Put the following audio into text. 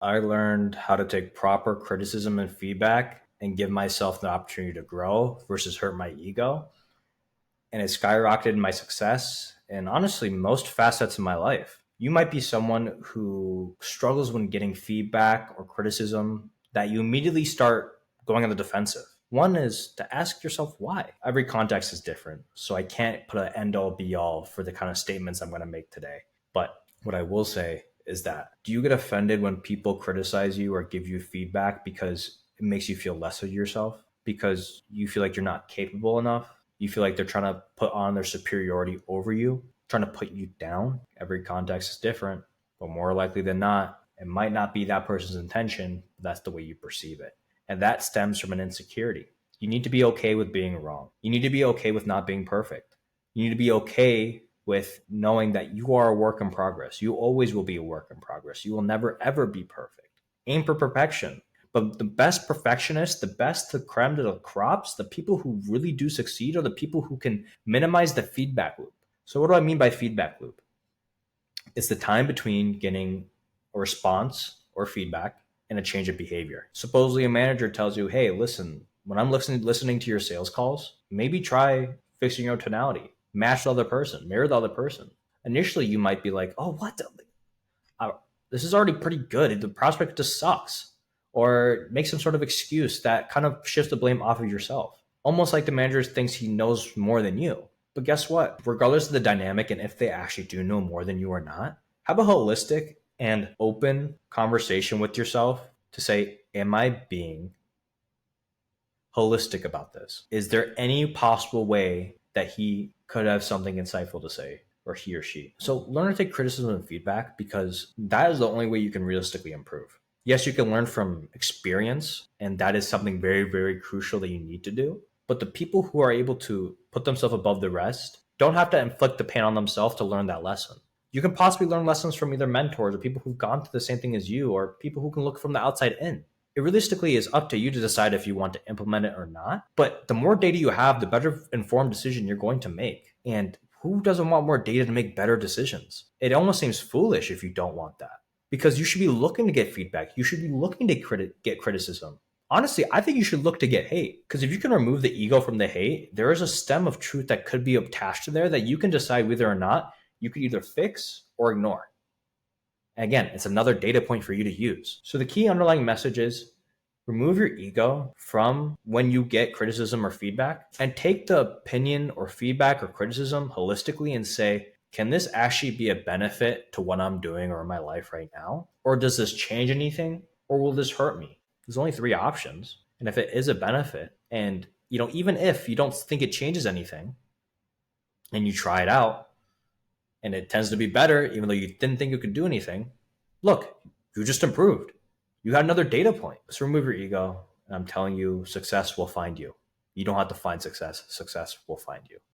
I learned how to take proper criticism and feedback and give myself the opportunity to grow versus hurt my ego. And it skyrocketed my success and honestly, most facets of my life. You might be someone who struggles when getting feedback or criticism that you immediately start going on the defensive. One is to ask yourself why. Every context is different, so I can't put an end all be all for the kind of statements I'm going to make today. But what I will say is that do you get offended when people criticize you or give you feedback because it makes you feel less of yourself? Because you feel like you're not capable enough? You feel like they're trying to put on their superiority over you, trying to put you down? Every context is different, but more likely than not, it might not be that person's intention, but that's the way you perceive it. And that stems from an insecurity. You need to be okay with being wrong. You need to be okay with not being perfect. You need to be okay with knowing that you are a work in progress. You always will be a work in progress. You will never, ever be perfect. Aim for perfection. But the best perfectionists, the best, the creme de la crops, the people who really do succeed are the people who can minimize the feedback loop. So, what do I mean by feedback loop? It's the time between getting a response or feedback and a change of behavior. Supposedly, a manager tells you, "Hey, listen, when I'm listening to your sales calls, maybe try fixing your tonality, match the other person, mirror the other person." Initially, you might be like, "Oh, what? Uh, this is already pretty good. The prospect just sucks," or make some sort of excuse that kind of shifts the blame off of yourself. Almost like the manager thinks he knows more than you. But guess what? Regardless of the dynamic and if they actually do know more than you or not, have a holistic and open conversation with yourself to say, am I being holistic about this? Is there any possible way that he could have something insightful to say, or he or she? So learn to take criticism and feedback because that is the only way you can realistically improve. Yes, you can learn from experience, and that is something very, very crucial that you need to do. But the people who are able to put themselves above the rest don't have to inflict the pain on themselves to learn that lesson. You can possibly learn lessons from either mentors or people who've gone through the same thing as you, or people who can look from the outside in. It realistically is up to you to decide if you want to implement it or not. But the more data you have, the better informed decision you're going to make. And who doesn't want more data to make better decisions? It almost seems foolish if you don't want that because you should be looking to get feedback. You should be looking to get criticism. Honestly, I think you should look to get hate because if you can remove the ego from the hate, there is a stem of truth that could be attached to there that you can decide whether or not you could either fix or ignore. And again, it's another data point for you to use. So the key underlying message is remove your ego from when you get criticism or feedback and take the opinion or feedback or criticism holistically and say, can this actually be a benefit to what I'm doing or in my life right now? Or does this change anything? Or will this hurt me? There's only three options. And if it is a benefit, and even if you don't think it changes anything and you try it out, and it tends to be better, even though you didn't think you could do anything. Look, you just improved. You had another data point. So remove your ego. And I'm telling you, success will find you. You don't have to find success. Success will find you.